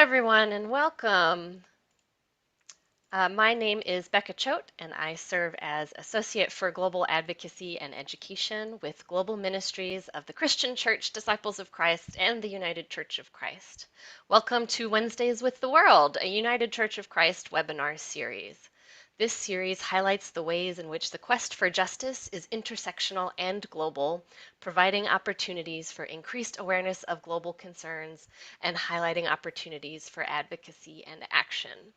everyone, and welcome. My name is Becca Choate, and I serve as Associate for Global Advocacy and Education with Global Ministries of the Christian Church, Disciples of Christ, and the United Church of Christ. Welcome to Wednesdays with the World, a United Church of Christ webinar series. This series highlights the ways in which the quest for justice is intersectional and global, providing opportunities for increased awareness of global concerns and highlighting opportunities for advocacy and action.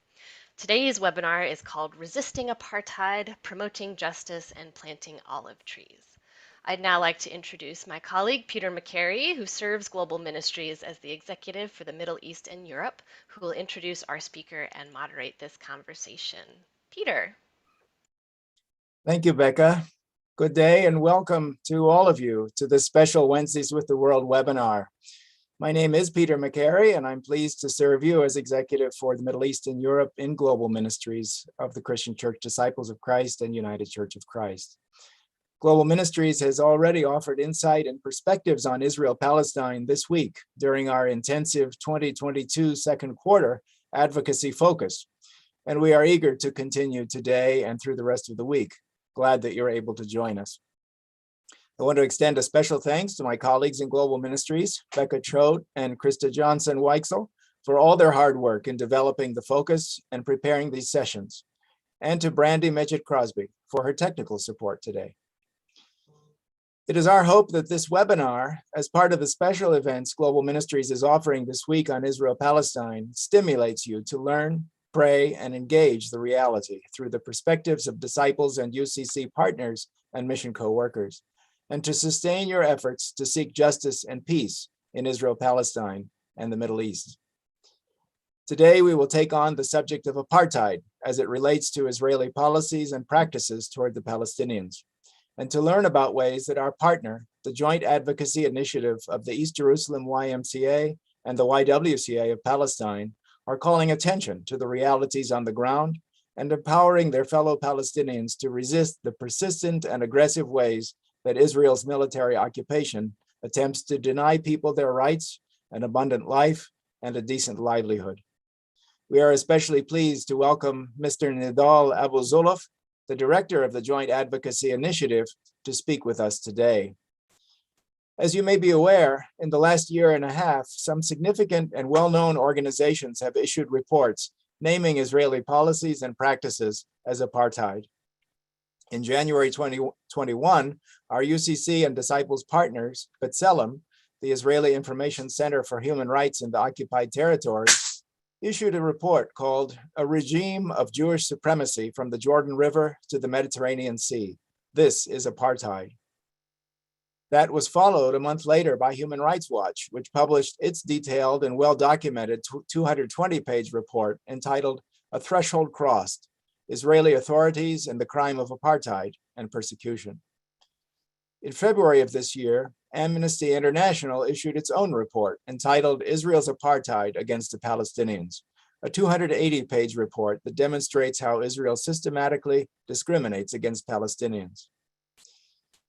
Today's webinar is called Resisting Apartheid, Promoting Justice and Planting Olive Trees. I'd now like to introduce my colleague, Peter McCary, who serves Global Ministries as the executive for the Middle East and Europe, who will introduce our speaker and moderate this conversation. Peter. Thank you, Becca. Good day and welcome to all of you to this special Wednesdays with the World webinar. My name is Peter McCary, and I'm pleased to serve you as executive for the Middle East and Europe in Global Ministries of the Christian Church, Disciples of Christ, and United Church of Christ. Global Ministries has already offered insight and perspectives on Israel-Palestine this week during our intensive 2022 second quarter advocacy focus, and we are eager to continue today and through the rest of the week. Glad that you're able to join us. I want to extend a special thanks to my colleagues in Global Ministries, Becca Choate and Krista Johnson-Weichsel, for all their hard work in developing the focus and preparing these sessions, and to Brandy Midget-Crosby for her technical support today. It is our hope that this webinar, as part of the special events Global Ministries is offering this week on Israel-Palestine, stimulates you to learn, pray, and engage the reality through the perspectives of Disciples and UCC partners and mission co-workers, and to sustain your efforts to seek justice and peace in Israel-Palestine and the Middle East. Today, we will take on the subject of apartheid as it relates to Israeli policies and practices toward the Palestinians, and to learn about ways that our partner, the Joint Advocacy Initiative of the East Jerusalem YMCA and the YWCA of Palestine, are calling attention to the realities on the ground and empowering their fellow Palestinians to resist the persistent and aggressive ways that Israel's military occupation attempts to deny people their rights, an abundant life, and a decent livelihood. We are especially pleased to welcome Mr. Nidal Abu Zuluf, the director of the Joint Advocacy Initiative, to speak with us today. As you may be aware, in the last year and a half, some significant and well-known organizations have issued reports naming Israeli policies and practices as apartheid. In January 2021, our UCC and Disciples partners, B'Tselem, the Israeli Information Center for Human Rights in the Occupied Territories, issued a report called A Regime of Jewish Supremacy from the Jordan River to the Mediterranean Sea. This is apartheid. That was followed a month later by Human Rights Watch, which published its detailed and well-documented 220-page report entitled A Threshold Crossed: Israeli Authorities and the Crime of Apartheid and Persecution. In February of this year, Amnesty International issued its own report entitled Israel's Apartheid Against the Palestinians, a 280-page report that demonstrates how Israel systematically discriminates against Palestinians.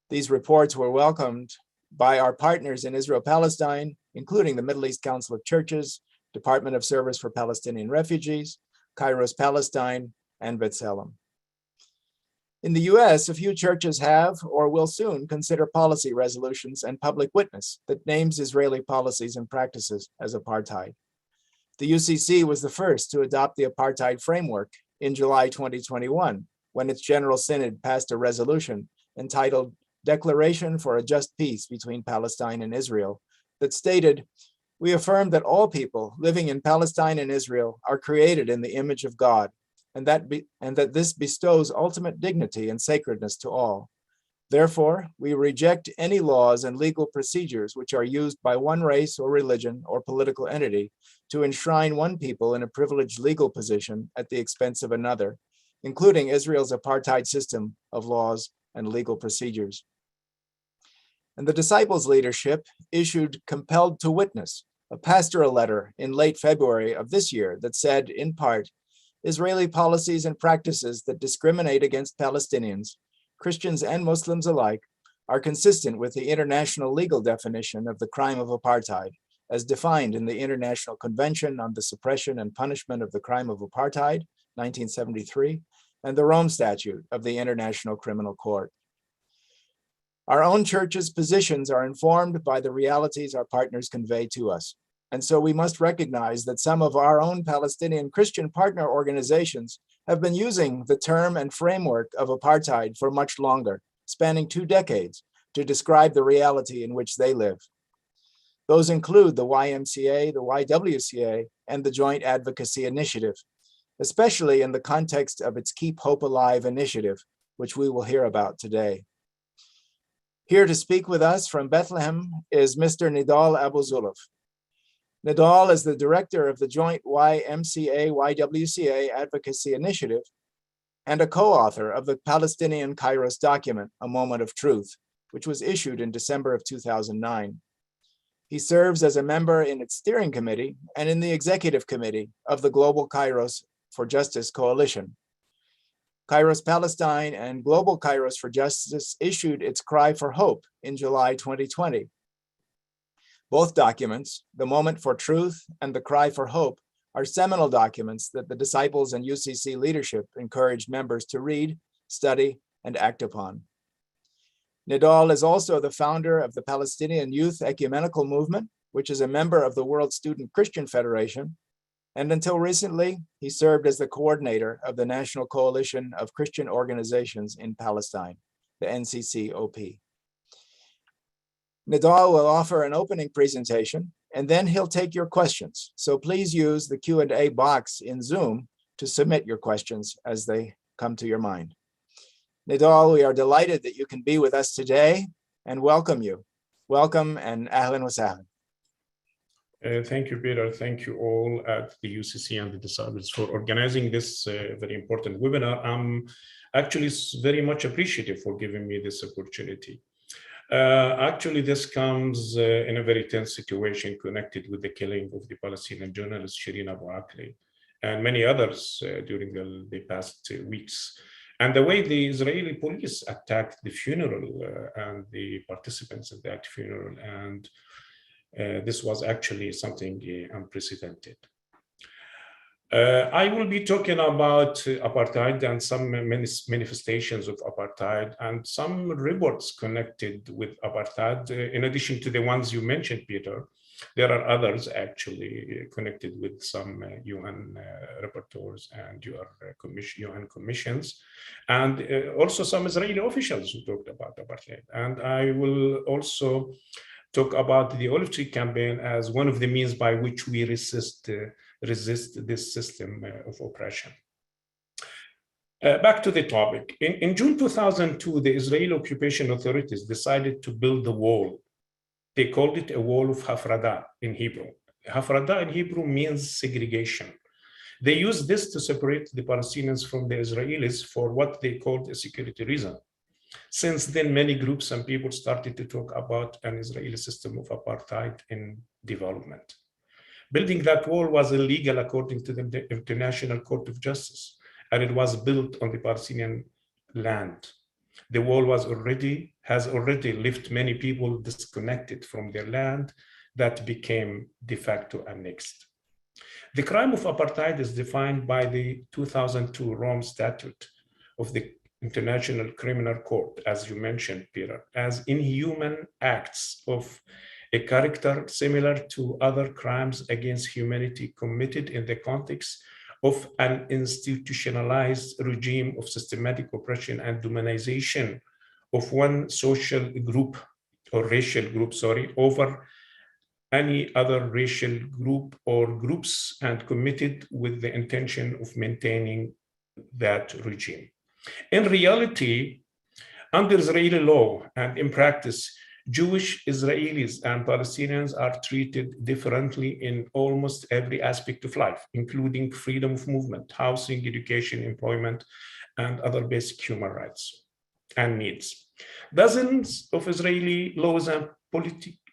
These reports were welcomed by our partners in Israel-Palestine, including the Middle East Council of Churches, Department of Service for Palestinian Refugees, Kairos Palestine, and B'Tselem. In the US, a few churches have or will soon consider policy resolutions and public witness that names Israeli policies and practices as apartheid. The UCC was the first to adopt the apartheid framework in July 2021, when its General Synod passed a resolution entitled Declaration for a Just Peace Between Palestine and Israel that stated, "We affirm that all people living in Palestine and Israel are created in the image of God, and that this bestows ultimate dignity and sacredness to all. Therefore, we reject any laws and legal procedures which are used by one race or religion or political entity to enshrine one people in a privileged legal position at the expense of another, including Israel's apartheid system of laws and legal procedures." And the Disciples' leadership issued Compelled to Witness, a pastoral letter in late February of this year that said, in part, Israeli policies and practices that discriminate against Palestinians, Christians and Muslims alike, are consistent with the international legal definition of the crime of apartheid as defined in the International Convention on the Suppression and Punishment of the Crime of Apartheid, 1973, and the Rome Statute of the International Criminal Court. Our own church's positions are informed by the realities our partners convey to us. And so we must recognize that some of our own Palestinian Christian partner organizations have been using the term and framework of apartheid for much longer, spanning 2 decades, to describe the reality in which they live. Those include the YMCA, the YWCA, and the Joint Advocacy Initiative, especially in the context of its Keep Hope Alive initiative, which we will hear about today. Here to speak with us from Bethlehem is Mr. Nidal Abu Zuluf. Nidal is the director of the Joint YMCA YWCA Advocacy Initiative and a co-author of the Palestinian Kairos document, A Moment of Truth, which was issued in December of 2009. He serves as a member in its steering committee and in the executive committee of the Global Kairos for Justice Coalition. Kairos Palestine and Global Kairos for Justice issued its Cry for Hope in July 2020. Both documents, The Moment for Truth and The Cry for Hope, are seminal documents that the Disciples and UCC leadership encouraged members to read, study, and act upon. Nidal is also the founder of the Palestinian Youth Ecumenical Movement, which is a member of the World Student Christian Federation, and until recently, he served as the coordinator of the National Coalition of Christian Organizations in Palestine, the NCCOP. Nidal will offer an opening presentation, and then he'll take your questions. So please use the Q&A box in Zoom to submit your questions as they come to your mind. Nidal, we are delighted that you can be with us today and welcome you. Welcome and ahlan wa sahlan. Thank you, Peter. Thank you all at the UCC and the Disciples for organizing this very important webinar. I'm actually very much appreciative for giving me this opportunity. Actually, this comes in a very tense situation connected with the killing of the Palestinian journalist Shireen Abu Akleh and many others during the past weeks. And the way the Israeli police attacked the funeral and the participants of that funeral. And this was actually something unprecedented. I will be talking about apartheid and some manifestations of apartheid and some reports connected with apartheid. In addition to the ones you mentioned, Peter, there are others actually connected with some UN rapporteurs and UN commissions, and also some Israeli officials who talked about apartheid. And I will also talk about the Olive Tree Campaign as one of the means by which we resist this system of oppression. Back to the topic. In June 2002, the Israeli occupation authorities decided to build the wall. They called it a wall of Hafrada in Hebrew. Hafrada in Hebrew means segregation. They used this to separate the Palestinians from the Israelis for what they called a security reason. Since then, many groups and people started to talk about an Israeli system of apartheid in development. Building that wall was illegal according to the International Court of Justice, and it was built on the Palestinian land. The wall has already left many people disconnected from their land that became de facto annexed. The crime of apartheid is defined by the 2002 Rome Statute of the International Criminal Court, as you mentioned, Peter, as inhuman acts of a character similar to other crimes against humanity committed in the context of an institutionalized regime of systematic oppression and demonization of one social group or racial group, over any other racial group or groups, and committed with the intention of maintaining that regime. In reality, under Israeli law and in practice, Jewish Israelis and Palestinians are treated differently in almost every aspect of life, including freedom of movement, housing, education, employment, and other basic human rights and needs. Dozens of Israeli laws and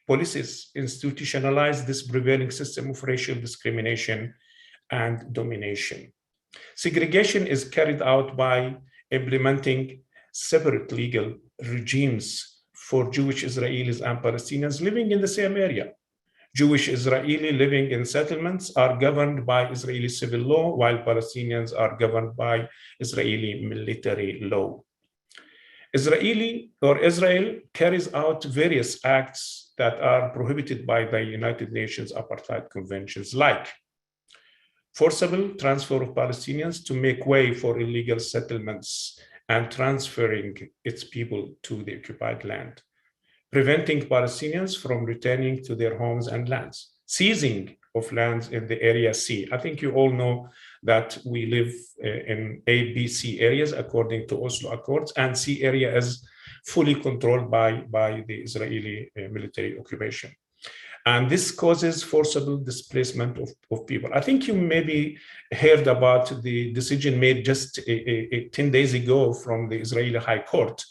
policies institutionalize this prevailing system of racial discrimination and domination. Segregation is carried out by implementing separate legal regimes for Jewish Israelis and Palestinians living in the same area, Jewish Israeli living in settlements are governed by Israeli civil law, while Palestinians are governed by Israeli military law. Israel carries out various acts that are prohibited by the United Nations Apartheid Conventions, like forcible transfer of Palestinians to make way for illegal settlements and transferring its people to the occupied land, preventing Palestinians from returning to their homes and lands, seizing of lands in the Area C. I think you all know that we live in A, B, C areas according to Oslo Accords, and C area is fully controlled by the Israeli military occupation. And this causes forcible displacement of people. I think you maybe heard about the decision made just 10 days ago from the Israeli High Court,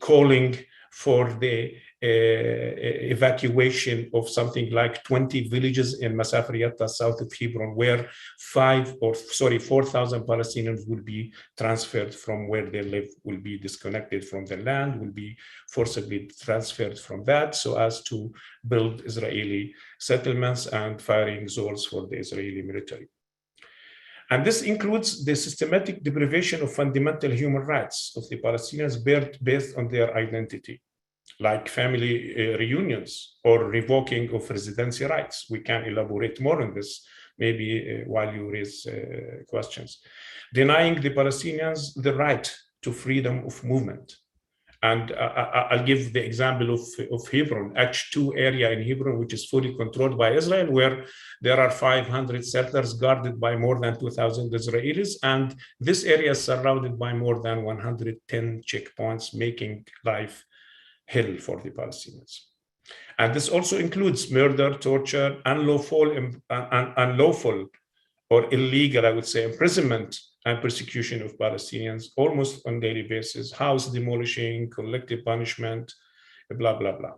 calling for the evacuation of something like 20 villages in Masafir Yatta, south of Hebron, where 4,000 Palestinians will be transferred from where they live, will be disconnected from the land, will be forcibly transferred from that, so as to build Israeli settlements and firing zones for the Israeli military. And this includes the systematic deprivation of fundamental human rights of the Palestinians based on their identity, like family reunions or revoking of residency rights. We can elaborate more on this, maybe while you raise questions. Denying the Palestinians the right to freedom of movement. And I'll give the example of Hebron, H2 area in Hebron, which is fully controlled by Israel, where there are 500 settlers guarded by more than 2,000 Israelis. And this area is surrounded by more than 110 checkpoints, making life hell for the Palestinians. And this also includes murder, torture, unlawful or illegal, I would say, imprisonment and persecution of Palestinians almost on a daily basis, house demolishing, collective punishment, blah, blah, blah.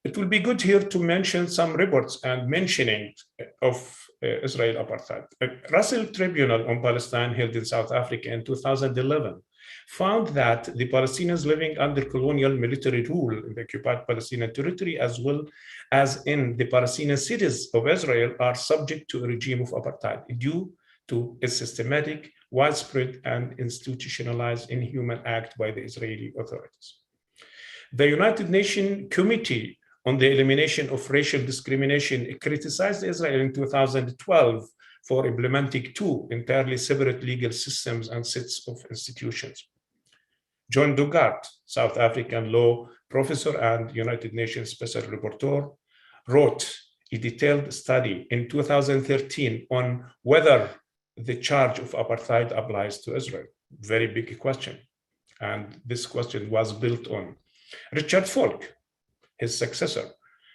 It will be good here to mention some reports and mentioning of Israel apartheid. Russell Tribunal on Palestine, held in South Africa in 2011, found that the Palestinians living under colonial military rule in the occupied Palestinian territory, as well as in the Palestinian cities of Israel, are subject to a regime of apartheid due to a systematic, widespread, and institutionalized inhuman act by the Israeli authorities. The United Nations Committee on the Elimination of Racial Discrimination criticized Israel in 2012 for implementing two entirely separate legal systems and sets of institutions. John Dugard, South African law professor and United Nations Special Rapporteur, wrote a detailed study in 2013 on whether the charge of apartheid applies to Israel. Very big question. And this question was built on Richard Falk, his successor,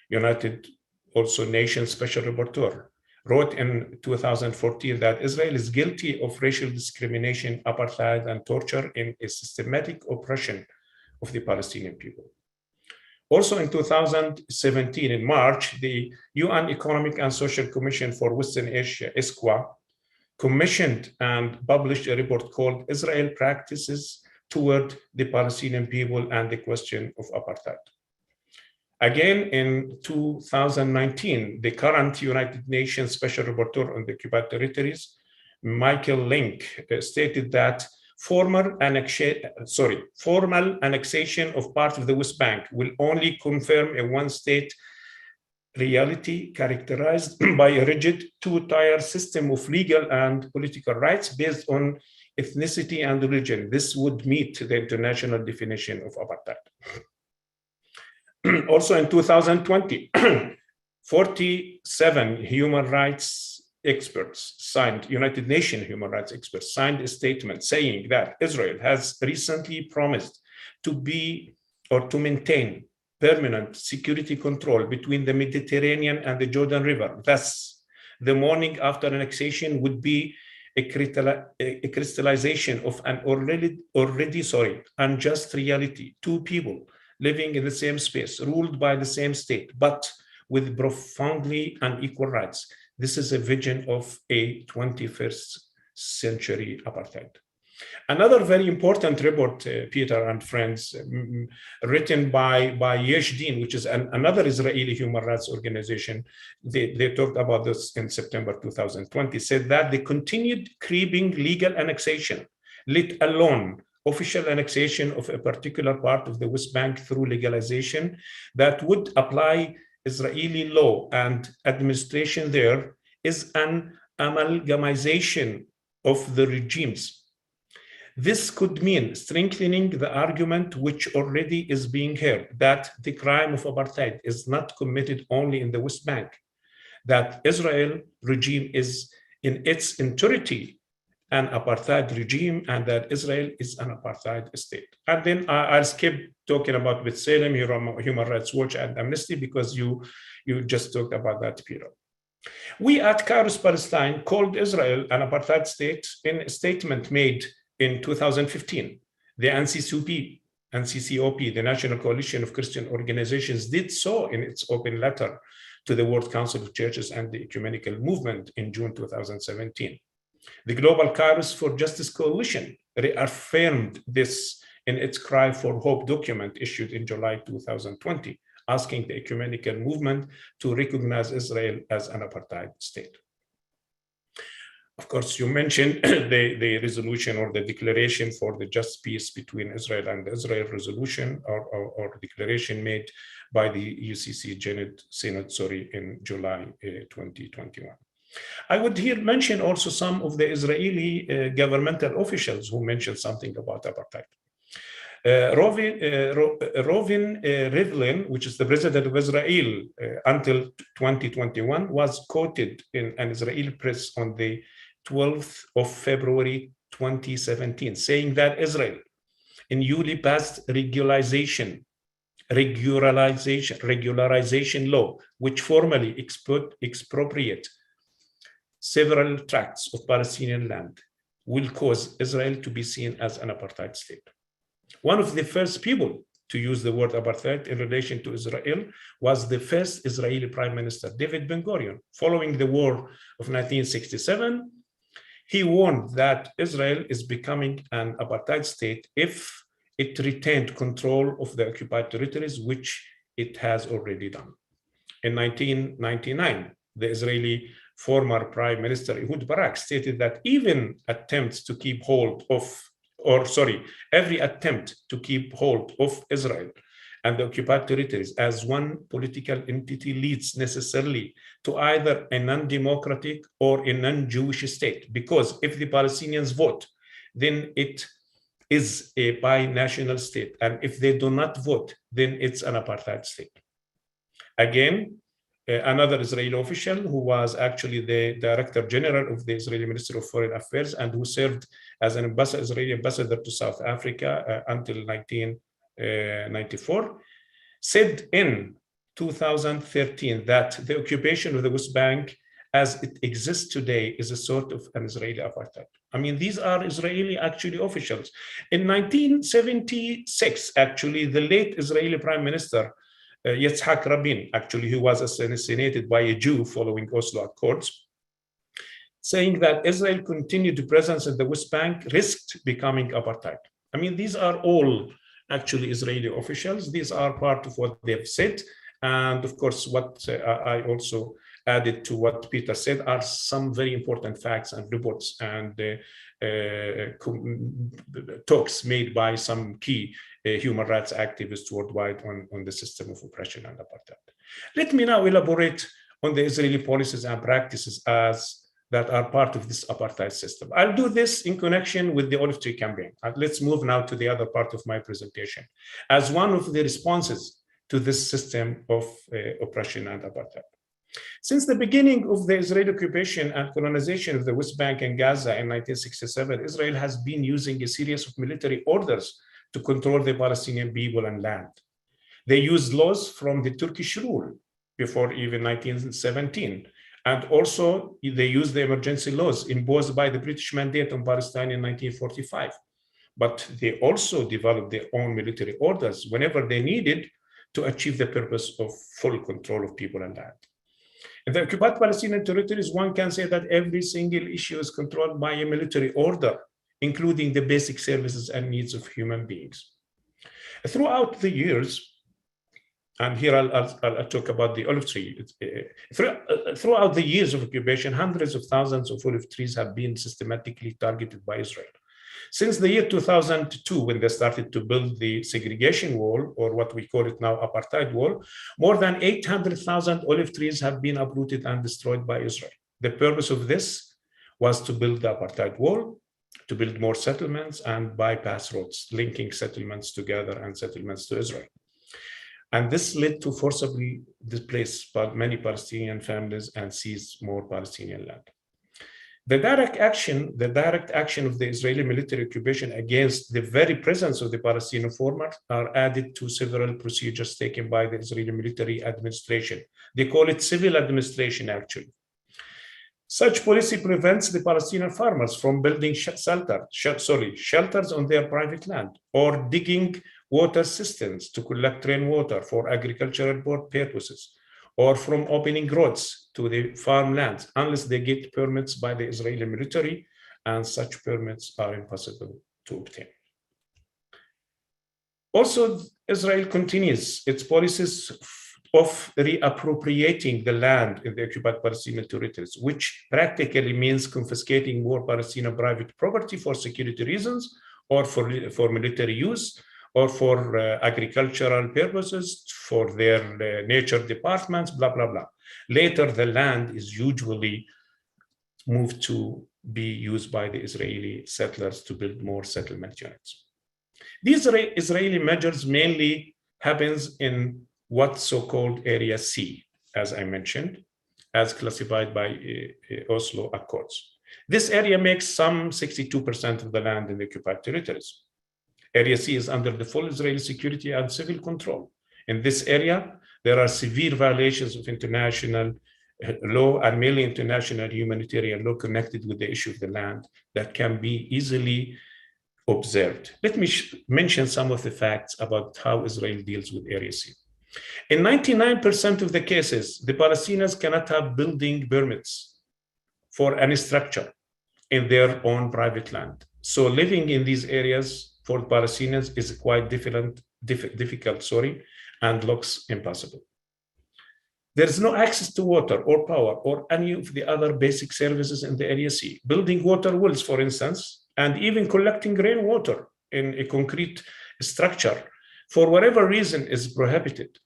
United Nations Special Rapporteur, wrote in 2014 that Israel is guilty of racial discrimination, apartheid, and torture in a systematic oppression of the Palestinian people. Also in 2017, in March, the UN Economic and Social Commission for Western Asia, ESCWA, commissioned and published a report called Israel Practices Toward the Palestinian People and the Question of Apartheid. Again, in 2019, the current United Nations Special Rapporteur on the occupied territories, Michael Link, stated that formal annexation of part of the West Bank will only confirm a one-state reality characterized by a rigid two-tier system of legal and political rights based on ethnicity and religion. This would meet the international definition of apartheid. Also in 2020, 47 human rights experts signed, United Nations human rights experts signed a statement saying that Israel has recently promised to maintain permanent security control between the Mediterranean and the Jordan River. Thus, the morning after annexation would be a crystallization of an already unjust reality. Two people living in the same space, ruled by the same state, but with profoundly unequal rights. This is a vision of a 21st century apartheid. Another very important report, Peter and friends, written by Yesh Din, which is another Israeli human rights organization, they talked about this in September 2020, said that the continued creeping legal annexation, let alone official annexation of a particular part of the West Bank through legalization that would apply Israeli law and administration there, is an amalgamization of the regimes. This could mean strengthening the argument which already is being heard, that the crime of apartheid is not committed only in the West Bank, that Israel regime is in its entirety an apartheid regime, and that Israel is an apartheid state. And then I'll skip talking about B'Tselem, Human Rights Watch, and Amnesty, because you just talked about that, Peter. We at Kairos Palestine called Israel an apartheid state in a statement made in 2015. The NCCOP, the National Coalition of Christian Organizations, did so in its open letter to the World Council of Churches and the Ecumenical Movement in June 2017. The Global Kairos for Justice Coalition reaffirmed this in its Cry for Hope document issued in July 2020, asking the Ecumenical Movement to recognize Israel as an apartheid state. Of course, you mentioned the resolution or the declaration for the just peace between Israel and Israel resolution or declaration made by the UCC Synod, in July 2021. I would here mention also some of the Israeli governmental officials who mentioned something about apartheid. Rovin Rivlin, which is the president of Israel until 2021, was quoted in an Israeli press on the 12th of February 2017, saying that Israel, in newly passed regularization law, which formally expropriate several tracts of Palestinian land, will cause Israel to be seen as an apartheid state. One of the first people to use the word apartheid in relation to Israel was the first Israeli Prime Minister, David Ben-Gurion. Following the war of 1967, he warned that Israel is becoming an apartheid state if it retained control of the occupied territories, which it has already done. In 1999, the Israeli former Prime Minister Ehud Barak stated that every attempt to keep hold of Israel and the occupied territories as one political entity leads necessarily to either a non-democratic or a non-Jewish state, because if the Palestinians vote, then it is a binational state, and if they do not vote, then it's an apartheid state. Again, another Israeli official who was actually the Director General of the Israeli Ministry of Foreign Affairs and who served as an Israeli ambassador to South Africa until 1994, said in 2013 that the occupation of the West Bank as it exists today is a sort of an Israeli apartheid. I mean, these are Israeli actually officials. In 1976, actually, the late Israeli Prime Minister, Yitzhak Rabin, actually, who was assassinated by a Jew following Oslo Accords, saying that Israel continued to presence in the West Bank risked becoming apartheid. I mean, these are all actually Israeli officials. These are part of what they've said. And of course, what I also added to what Peter said are some very important facts and reports and talks made by some key human rights activists worldwide on the system of oppression and apartheid. Let me now elaborate on the Israeli policies and practices that are part of this apartheid system. I'll do this in connection with the Olive Tree campaign. Let's move now to the other part of my presentation as one of the responses to this system of oppression and apartheid. Since the beginning of the Israeli occupation and colonization of the West Bank and Gaza in 1967, Israel has been using a series of military orders to control the Palestinian people and land. They used laws from the Turkish rule before even 1917. And also they used the emergency laws imposed by the British Mandate on Palestine in 1945. But they also developed their own military orders whenever they needed to achieve the purpose of full control of people and land. In the occupied Palestinian territories, one can say that every single issue is controlled by a military order including the basic services and needs of human beings. Throughout the years, and here I'll talk about the olive tree. Throughout the years of occupation, hundreds of thousands of olive trees have been systematically targeted by Israel. Since the year 2002, when they started to build the segregation wall, or what we call it now, apartheid wall, more than 800,000 olive trees have been uprooted and destroyed by Israel. The purpose of this was to build the apartheid wall, to build more settlements and bypass roads, linking settlements together and settlements to Israel. And this led to forcibly displace many Palestinian families and seize more Palestinian land. The direct action of the Israeli military occupation against the very presence of the Palestinian farmers are added to several procedures taken by the Israeli military administration. They call it civil administration, actually. Such policy prevents the Palestinian farmers from building shelters on their private land or digging water systems to collect rainwater for agricultural purposes, or from opening roads to the farmlands unless they get permits by the Israeli military, and such permits are impossible to obtain. Also, Israel continues its policies of reappropriating the land in the occupied Palestinian territories, which practically means confiscating more Palestinian private property for security reasons, or for military use, or for agricultural purposes, for their nature departments, blah, blah, blah. Later, the land is usually moved to be used by the Israeli settlers to build more settlement units. These Israeli measures mainly happens in what's so-called Area C, as I mentioned, as classified by Oslo Accords. This area makes some 62% of the land in the occupied territories. Area C is under the full Israeli security and civil control. In this area, there are severe violations of international law and mainly international humanitarian law connected with the issue of the land that can be easily observed. Let me mention some of the facts about how Israel deals with Area C. In 99% of the cases, the Palestinians cannot have building permits for any structure in their own private land. So living in these areas for Palestinians is quite difficult, and looks impossible. There is no access to water or power or any of the other basic services in the Area C. Building water wells, for instance, and even collecting rainwater in a concrete structure, for whatever reason, is prohibited.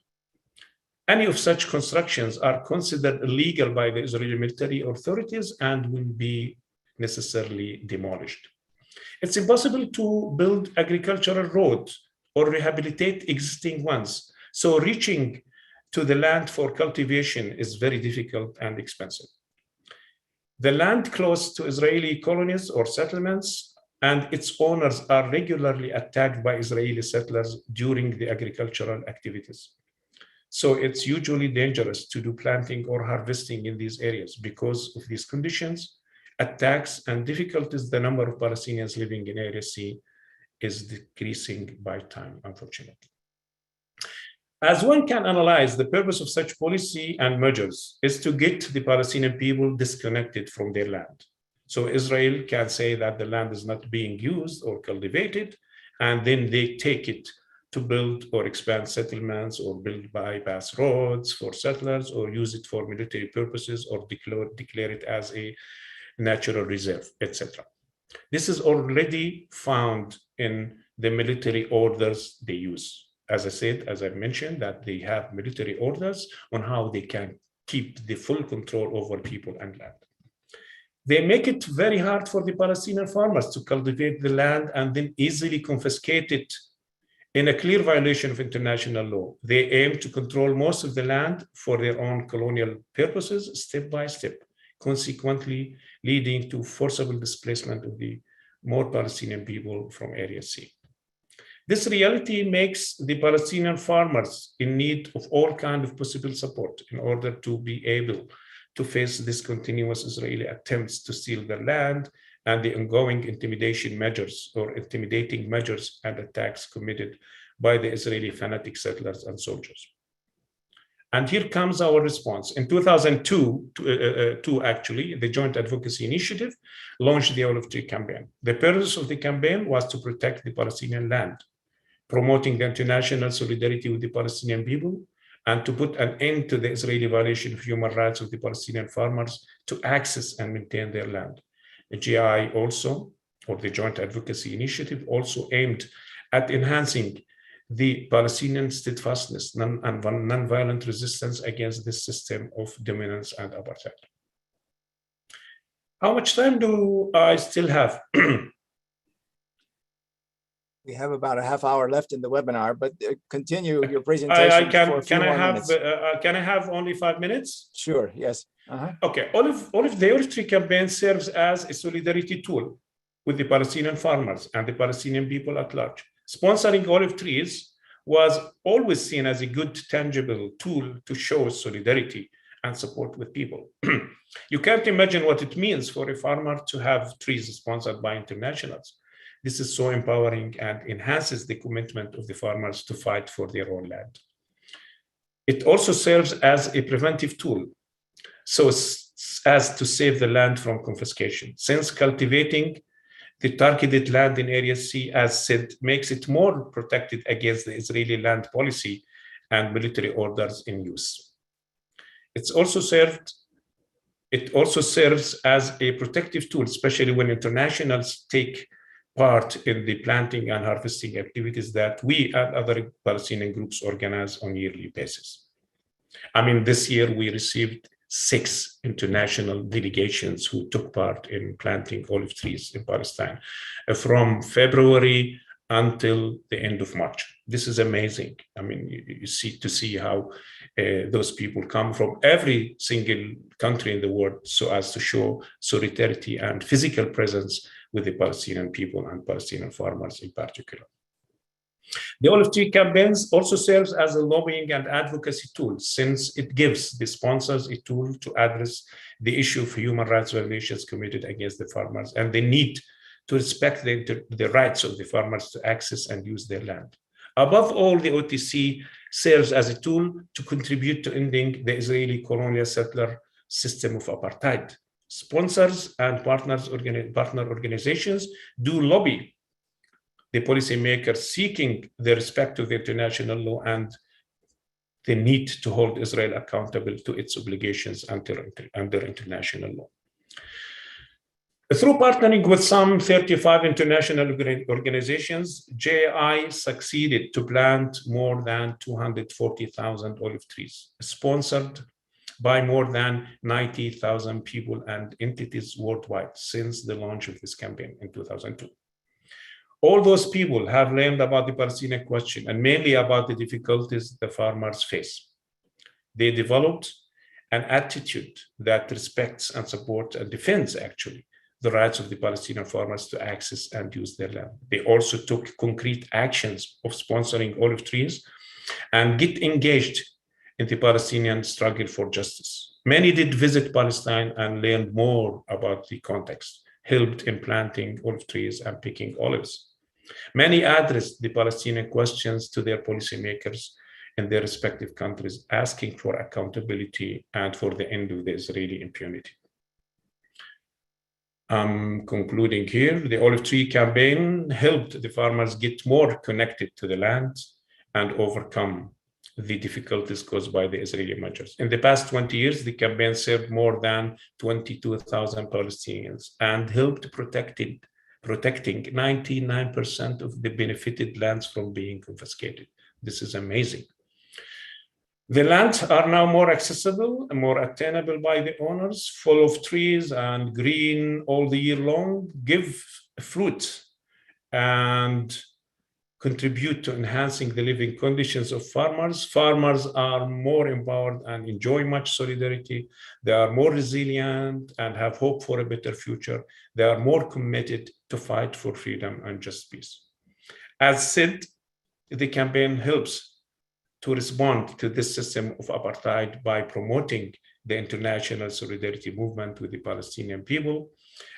Any of such constructions are considered illegal by the Israeli military authorities and will be necessarily demolished. It's impossible to build agricultural roads or rehabilitate existing ones. So reaching to the land for cultivation is very difficult and expensive. The land close to Israeli colonies or settlements and its owners are regularly attacked by Israeli settlers during the agricultural activities. So it's usually dangerous to do planting or harvesting in these areas because of these conditions, attacks, and difficulties. The number of Palestinians living in Area C is decreasing by time, unfortunately. As one can analyze, the purpose of such policy and measures is to get the Palestinian people disconnected from their land. So Israel can say that the land is not being used or cultivated, and then they take it to build or expand settlements or build bypass roads for settlers or use it for military purposes or declare it as a natural reserve, etc. This is already found in the military orders they use. As I said, as I mentioned, that they have military orders on how they can keep the full control over people and land. They make it very hard for the Palestinian farmers to cultivate the land and then easily confiscate it in a clear violation of international law. They aim to control most of the land for their own colonial purposes, step by step, consequently leading to forcible displacement of the more Palestinian people from Area C. This reality makes the Palestinian farmers in need of all kinds of possible support in order to be able to face this continuous Israeli attempts to steal their land and the ongoing intimidation measures or intimidating measures and attacks committed by the Israeli fanatic settlers and soldiers. And here comes our response. In 2002, actually, the Joint Advocacy Initiative launched the Olive Tree Campaign. The purpose of the campaign was to protect the Palestinian land, promoting the international solidarity with the Palestinian people, and to put an end to the Israeli violation of human rights of the Palestinian farmers to access and maintain their land. The GI also, or the Joint Advocacy Initiative, also aimed at enhancing the Palestinian steadfastness and non-violent resistance against this system of dominance and apartheid. How much time do I still have? We have about a half hour left in the webinar, but continue your presentation for a few more minutes. Can I have only 5 minutes? Sure, yes. Okay, the Olive Tree Campaign serves as a solidarity tool with the Palestinian farmers and the Palestinian people at large. Sponsoring olive trees was always seen as a good, tangible tool to show solidarity and support with people. You can't imagine what it means for a farmer to have trees sponsored by internationals. This is so empowering and enhances the commitment of the farmers to fight for their own land. It also serves as a preventive tool, so as to save the land from confiscation, since cultivating the targeted land in Area C, as said, makes it more protected against the Israeli land policy and military orders in use. It also serves as a protective tool, especially when internationals take part in the planting and harvesting activities that we and other Palestinian groups organize on a yearly basis. I mean, this year we received 6 international delegations who took part in planting olive trees in Palestine from February until the end of March. This is amazing. I mean, you see how those people come from every single country in the world so as to show solidarity and physical presence with the Palestinian people and Palestinian farmers in particular. The Olive Tree campaigns also serves as a lobbying and advocacy tool, since it gives the sponsors a tool to address the issue of human rights violations committed against the farmers and the need to respect the rights of the farmers to access and use their land. Above all, the OTC serves as a tool to contribute to ending the Israeli colonial settler system of apartheid. Sponsors and partner organizations do lobby the policymakers, seeking the respect of the international law and the need to hold Israel accountable to its obligations under international law. Through partnering with some 35 international organizations, JI succeeded to plant more than 240,000 olive trees, sponsored by more than 90,000 people and entities worldwide since the launch of this campaign in 2002. All those people have learned about the Palestinian question and mainly about the difficulties the farmers face. They developed an attitude that respects and supports and defends, actually, the rights of the Palestinian farmers to access and use their land. They also took concrete actions of sponsoring olive trees and get engaged in the Palestinian struggle for justice. Many did visit Palestine and learned more about the context, helped in planting olive trees and picking olives. Many addressed the Palestinian questions to their policymakers in their respective countries, asking for accountability and for the end of the Israeli impunity. Concluding here, the Olive Tree campaign helped the farmers get more connected to the land and overcome the difficulties caused by the Israeli measures. In the past 20 years, the campaign served more than 22,000 Palestinians and helped protecting 99% of the benefited lands from being confiscated. This is amazing. The lands are now more accessible and more attainable by the owners, full of trees and green all the year long, give fruit and contribute to enhancing the living conditions of farmers. Farmers are more empowered and enjoy much solidarity. They are more resilient and have hope for a better future. They are more committed to fight for freedom and just peace. As said, the campaign helps to respond to this system of apartheid by promoting the international solidarity movement with the Palestinian people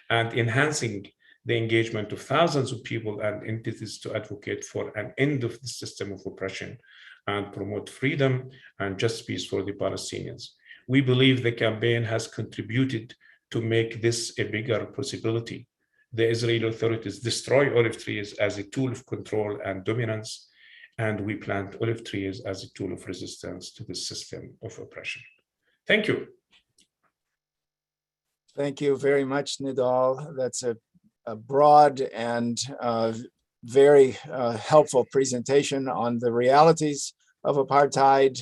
and enhancing the engagement of thousands of people and entities to advocate for an end of the system of oppression and promote freedom and just peace for the Palestinians. We believe the campaign has contributed to make this a bigger possibility. The Israeli authorities destroy olive trees as a tool of control and dominance, and we plant olive trees as a tool of resistance to the system of oppression. Thank you. Thank you very much, Nidal. That's a broad and very helpful presentation on the realities of apartheid,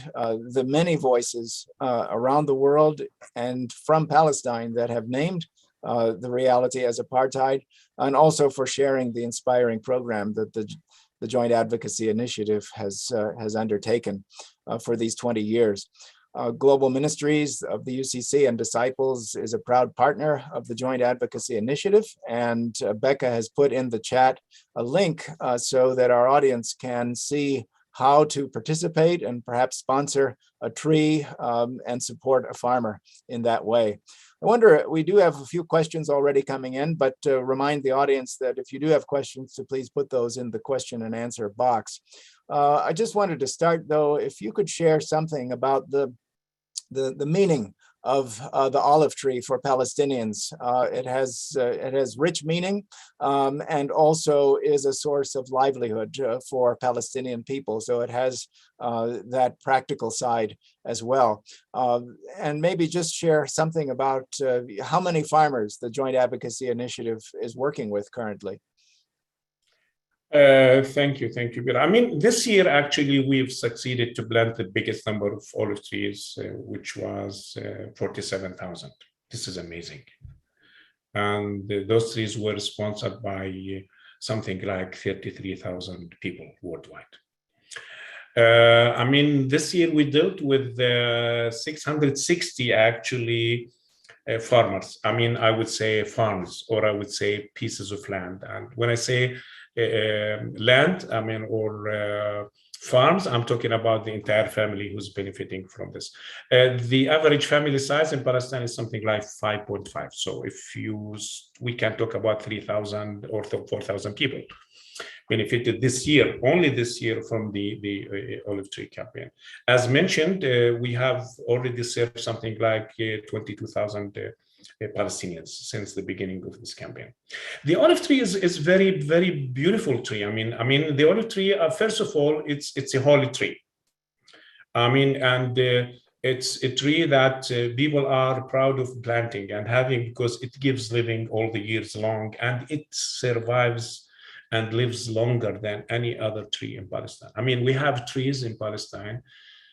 the many voices around the world and from Palestine that have named the reality as apartheid, and also for sharing the inspiring program that the Joint Advocacy Initiative has undertaken for these 20 years. Global Ministries of the UCC and Disciples is a proud partner of the Joint Advocacy Initiative, and Becca has put in the chat a link so that our audience can see how to participate and perhaps sponsor a tree and support a farmer in that way. I wonder, we do have a few questions already coming in, but remind the audience that if you do have questions, to please put those in the question and answer box. I just wanted to start though, if you could share something about the meaning of the olive tree for Palestinians. It has rich meaning and also is a source of livelihood for Palestinian people. So it has that practical side as well. And maybe just share something about how many farmers the Joint Advocacy Initiative is working with currently. Thank you, Peter. I mean, this year, actually, we've succeeded to plant the biggest number of olive trees, which was 47,000. This is amazing. And those trees were sponsored by something like 33,000 people worldwide. I mean, this year we dealt with 660 actually farmers. I mean, I would say farms, or I would say pieces of land. And when I say land, I mean, or farms, I'm talking about the entire family who's benefiting from this. The average family size in Palestine is something like 5.5. So if we can talk about 3,000 or 4,000 people benefited this year, only this year, from the olive tree campaign. As mentioned, we have already served something like 22,000 Palestinians since the beginning of this campaign. The olive tree is very, very beautiful tree. I mean, the olive tree, first of all, it's a holy tree. I mean, and it's a tree that people are proud of planting and having, because it gives living all the years long, and it survives and lives longer than any other tree in Palestine. I mean, we have trees in Palestine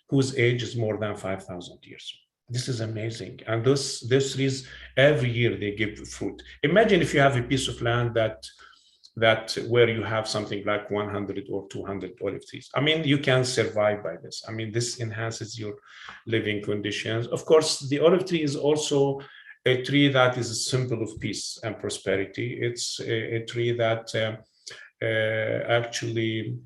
whose age is more than 5,000 years. This is amazing. And those trees, every year they give fruit. Imagine if you have a piece of land that where you have something like 100 or 200 olive trees. I mean, you can survive by this. I mean, this enhances your living conditions. Of course, the olive tree is also a tree that is a symbol of peace and prosperity. It's a tree that actually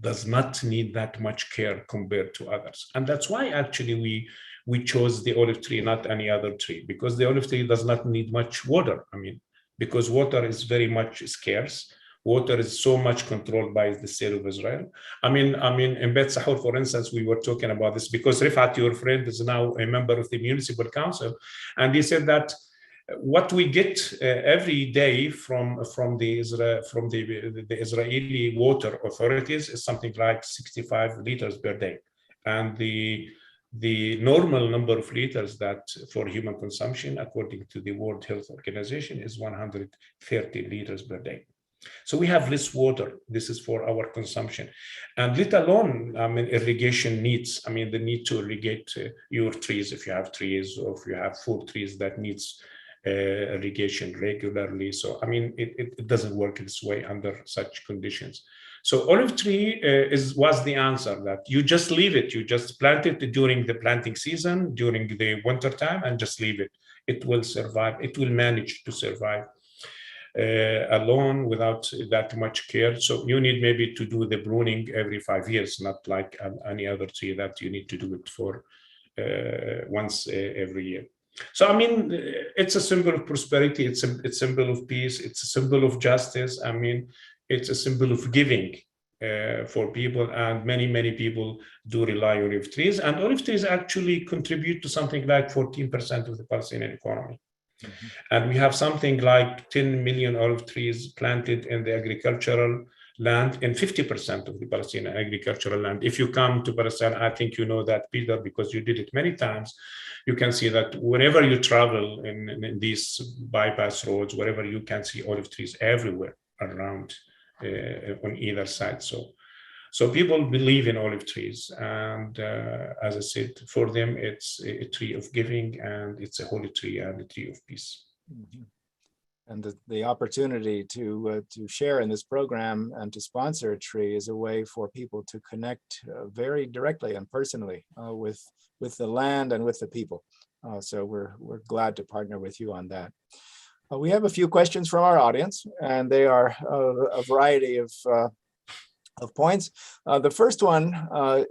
does not need that much care compared to others. And that's why actually we chose the olive tree, not any other tree, because the olive tree does not need much water. I mean, because water is very much scarce. Water is so much controlled by the state of Israel. I mean, in Bet Sahur, for instance, we were talking about this because Rifat, your friend, is now a member of the municipal council, and he said that what we get every day from the Israeli water authorities is something like 65 liters per day, and the normal number of liters that for human consumption, according to the World Health Organization, is 130 liters per day. So we have less water. This is for our consumption, and let alone, I mean, irrigation needs. I mean, the need to irrigate your trees, if you have trees, or if you have fruit trees that needs irrigation regularly. So, I mean, it doesn't work this way under such conditions. So olive tree was the answer, that you just leave it. You just plant it during the planting season, during the winter time, and just leave it. It will survive. It will manage to survive alone without that much care. So you need maybe to do the pruning every 5 years, not like any other tree that you need to do it for once every year. So, I mean, it's a symbol of prosperity. It's a symbol of peace. It's a symbol of justice. I mean, it's a symbol of giving. for people, and many people do rely on olive trees, and olive trees actually contribute to something like 14% of the Palestinian economy. Mm-hmm. And we have something like 10 million olive trees planted in the agricultural land in 50% of the Palestinian agricultural land. If you come to Palestine, I think you know that, Peter, because you did it many times. You can see that whenever you travel in these bypass roads, wherever, you can see olive trees everywhere around on either side. So people believe in olive trees, and as I said, for them it's a tree of giving, and it's a holy tree and a tree of peace. Mm-hmm. And the opportunity to share in this program and to sponsor a tree is a way for people to connect very directly and personally with the land and with the people. So we're glad to partner with you on that. We have a few questions from our audience, and they are a variety of points. The first one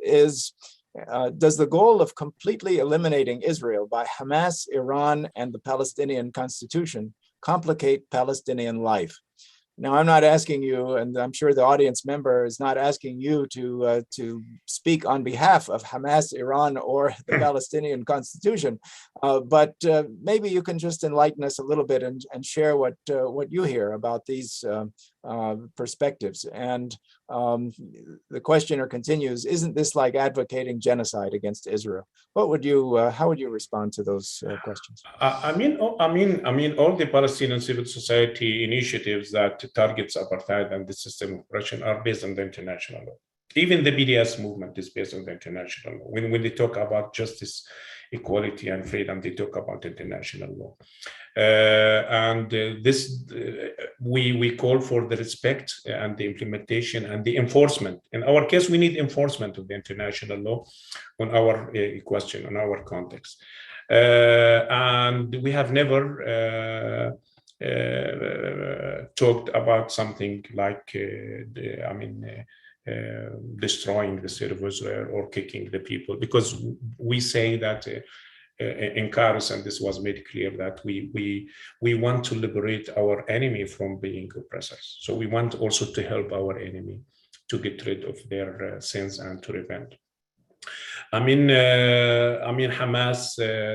is, does the goal of completely eliminating Israel by Hamas, Iran, and the Palestinian Constitution complicate Palestinian life? Now, I'm not asking you, and I'm sure the audience member is not asking you to speak on behalf of Hamas, Iran, or the Palestinian Constitution, but maybe you can just enlighten us a little bit and share what you hear about these perspectives. And the questioner continues: isn't this like advocating genocide against Israel? What would you? How would you respond to those questions? I mean, all the Palestinian civil society initiatives that targets apartheid and the system of oppression are based on the international law. Even the BDS movement is based on the international law. When they talk about justice, equality, and freedom, they talk about international law. We call for the respect and the implementation and the enforcement. In our case, we need enforcement of the international law on our question, on our context. And we have never talked about something like, destroying the state of Israel or kicking the people, because we say that in Kairos, and this was made clear, that we want to liberate our enemy from being oppressors. So we want also to help our enemy to get rid of their sins and to repent. Hamas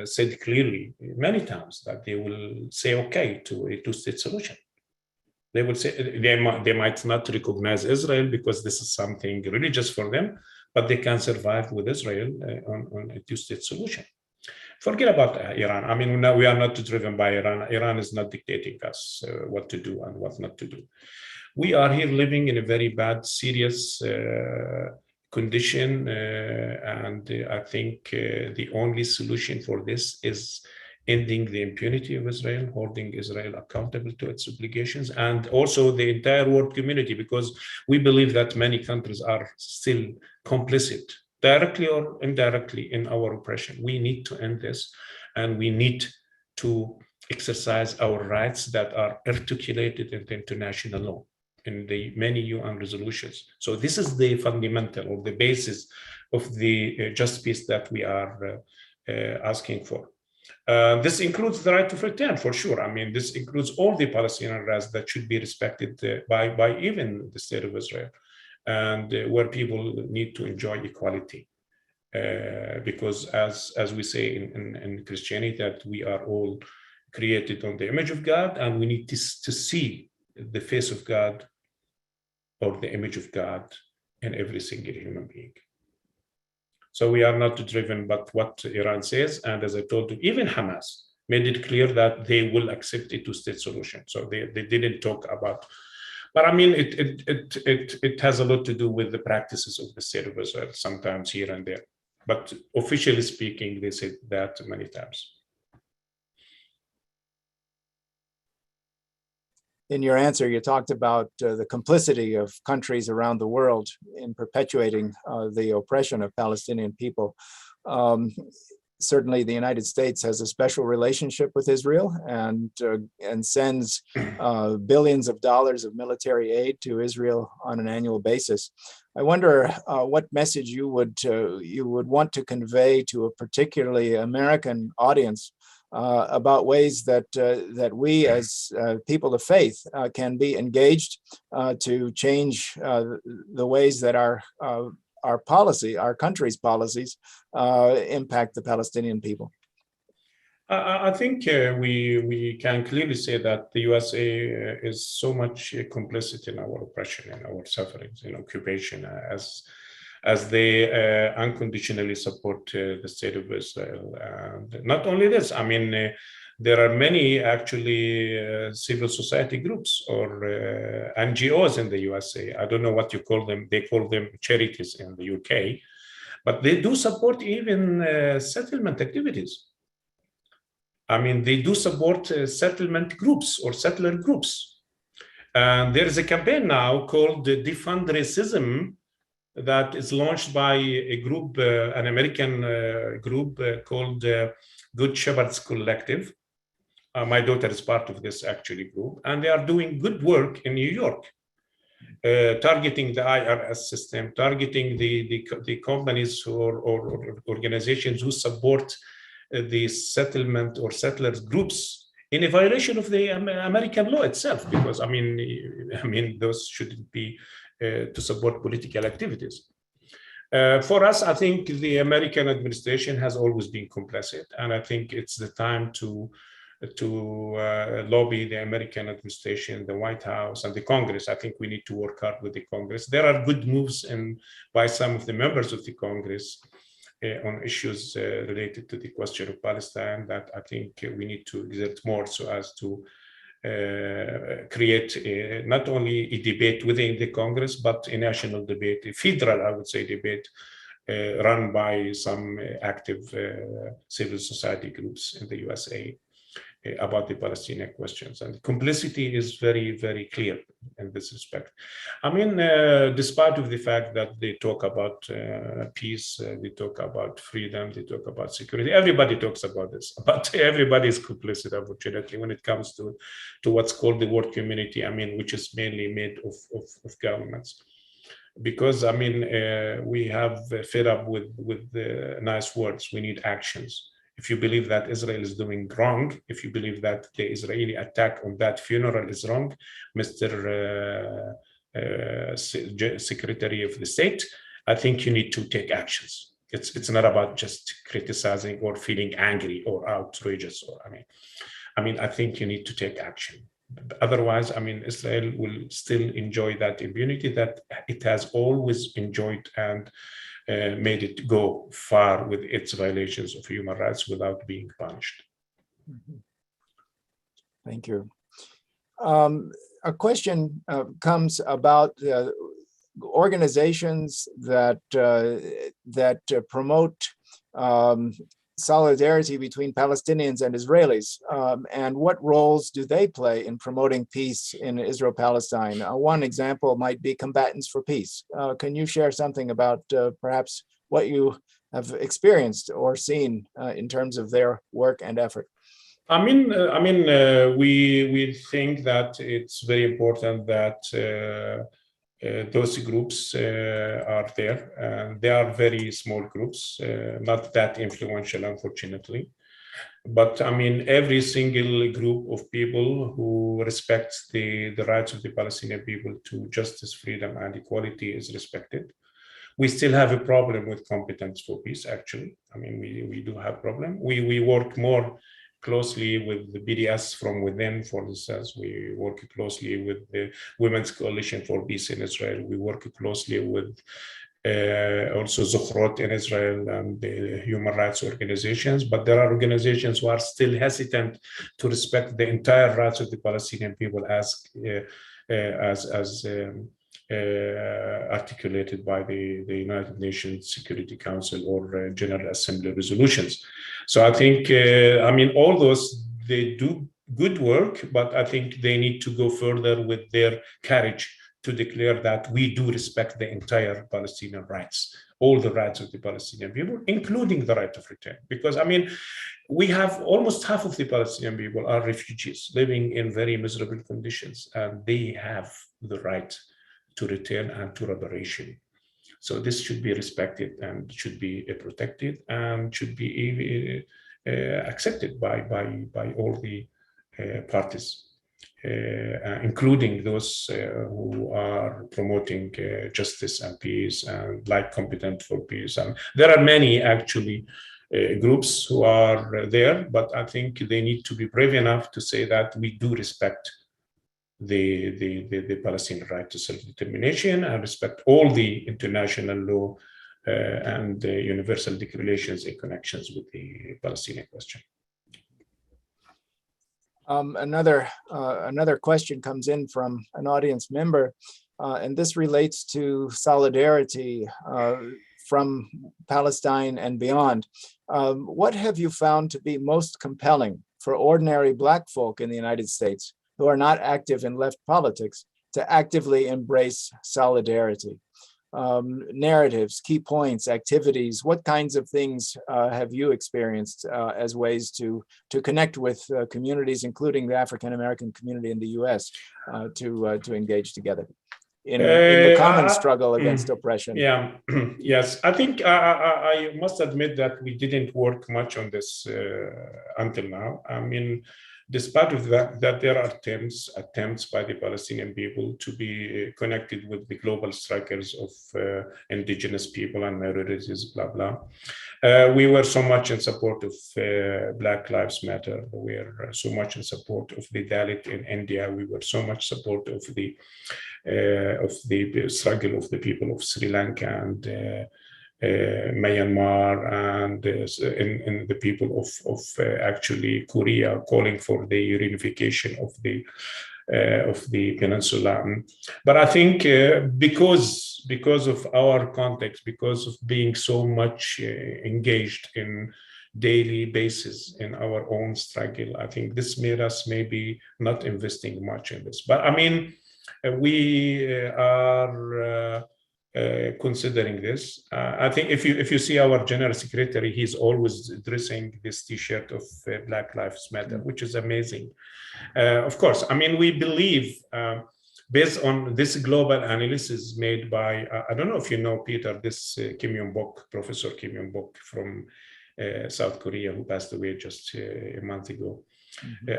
said clearly many times that they will say okay to a two-state solution. They will say they might not recognize Israel because this is something religious for them, but they can survive with Israel on a two-state solution. Forget about Iran. We are not driven by Iran. Iran is not dictating us what to do and what not to do. We are here living in a very bad, serious condition, and I think the only solution for this is ending the impunity of Israel, holding Israel accountable to its obligations, and also the entire world community, because we believe that many countries are still complicit, directly or indirectly, in our oppression. We need to end this, and we need to exercise our rights that are articulated in the international law, in the many UN resolutions. So this is the fundamental or the basis of the just peace that we are asking for. This includes the right to return, for sure. This includes all the Palestinian rights that should be respected by even the state of Israel, and where people need to enjoy equality. Because as we say in Christianity, that we are all created on the image of God, and we need to see the face of God or the image of God in every single human being. So we are not driven by what Iran says. And as I told you, even Hamas made it clear that they will accept a two-state solution. So they didn't talk about, but it has a lot to do with the practices of the state of Israel, sometimes here and there. But officially speaking, they said that many times. In your answer, you talked about the complicity of countries around the world in perpetuating the oppression of Palestinian people. Certainly, the United States has a special relationship with Israel and sends billions of dollars of military aid to Israel on an annual basis. I wonder what message you would want to convey to a particularly American audience about ways that we as people of faith can be engaged to change the ways that our policy, our country's policies, impact the Palestinian people. I think we can clearly say that the USA is so much complicit in our oppression and our sufferings in occupation, as they unconditionally support the state of Israel. And not only this, I mean, there are many actually civil society groups or NGOs in the USA. I don't know what you call them. They call them charities in the UK, but they do support even settlement activities. I mean, they do support settlement groups or settler groups. And there is a campaign now called Defund Racism that is launched by a group, an American group called Good Shepherds Collective. My daughter is part of this actually group, and they are doing good work in New York, targeting the IRS system, targeting the companies or organizations who support the settlement or settlers groups in a violation of the American law itself, because I mean those shouldn't be to support political activities. For us, I think the American administration has always been complicit, and I think it's the time to lobby the American administration, the White House, and the Congress. I think we need to work hard with the Congress. There are good moves by some of the members of the Congress on issues related to the question of Palestine that I think we need to exert more so as to create not only a debate within the Congress, but a national debate, a federal, I would say, debate run by some active civil society groups in the USA about the Palestinian questions. And complicity is very, very clear in this respect. I mean, despite of the fact that they talk about peace, they talk about freedom, they talk about security, everybody talks about this, but everybody is complicit, unfortunately, when it comes to what's called the world community, I mean, which is mainly made of governments. Because, I mean, we have fed up with nice words, we need actions. If you believe that Israel is doing wrong, if you believe that the Israeli attack on that funeral is wrong, Mr. Secretary of the State, I think you need to take actions. It's not about just criticizing or feeling angry or outrageous. Or I mean, I think you need to take action. Otherwise, I mean, Israel will still enjoy that impunity that it has always enjoyed and made it go far with its violations of human rights without being punished. Thank you. A question comes about organizations that promote solidarity between Palestinians and Israelis, and what roles do they play in promoting peace in Israel-Palestine? One example might be Combatants for Peace. Can you share something about perhaps what you have experienced or seen in terms of their work and effort? I mean, we think that it's very important that those groups are there. They are very small groups, not that influential, unfortunately. But I mean, every single group of people who respects the rights of the Palestinian people to justice, freedom, and equality is respected. We still have a problem with Competence for Peace, actually. I mean, we do have a problem. We work more closely with the BDS from within, for instance. We work closely with the Women's Coalition for Peace in Israel. We work closely with also Zochrot in Israel and the human rights organizations. But there are organizations who are still hesitant to respect the entire rights of the Palestinian people as articulated by the United Nations Security Council or General Assembly resolutions. So I think, I mean, all those, they do good work, but I think they need to go further with their courage to declare that we do respect the entire Palestinian rights, all the rights of the Palestinian people, including the right of return. Because, I mean, we have almost half of the Palestinian people are refugees living in very miserable conditions, and they have the right to return and to reparation. So this should be respected and should be protected and should be accepted by all the parties, including those who are promoting justice and peace and like competent for peace. And there are many actually groups who are there, but I think they need to be brave enough to say that we do respect the Palestinian right to self-determination and respect all the international law and the universal declarations in connections with the Palestinian question. Another question comes in from an audience member, and this relates to solidarity from Palestine and beyond. What have you found to be most compelling for ordinary Black folk in the United States who are not active in left politics to actively embrace solidarity? Narratives, key points, activities, what kinds of things have you experienced as ways to connect with communities, including the African-American community in the US, to engage together in the common struggle against oppression? Yeah, yes. I think I must admit that we didn't work much on this until now. I mean, despite of that there are attempts by the Palestinian people to be connected with the global struggles of indigenous people and minorities, blah, blah. We were so much in support of Black Lives Matter. We were so much in support of the Dalit in India. We were so much support of the struggle of the people of Sri Lanka and Myanmar and in the people of actually Korea, calling for the reunification of the peninsula. But I think because of our context, because of being so much engaged in daily basis in our own struggle, I think this made us maybe not investing much in this. But I mean, we are considering this. I think if you see our general secretary, he's always dressing this T-shirt of Black Lives Matter, which is amazing. Of course, I mean, we believe, based on this global analysis made by, I don't know if you know, Peter, this Kim Yong-bok, Professor Kim Yong-bok from South Korea, who passed away just a month ago,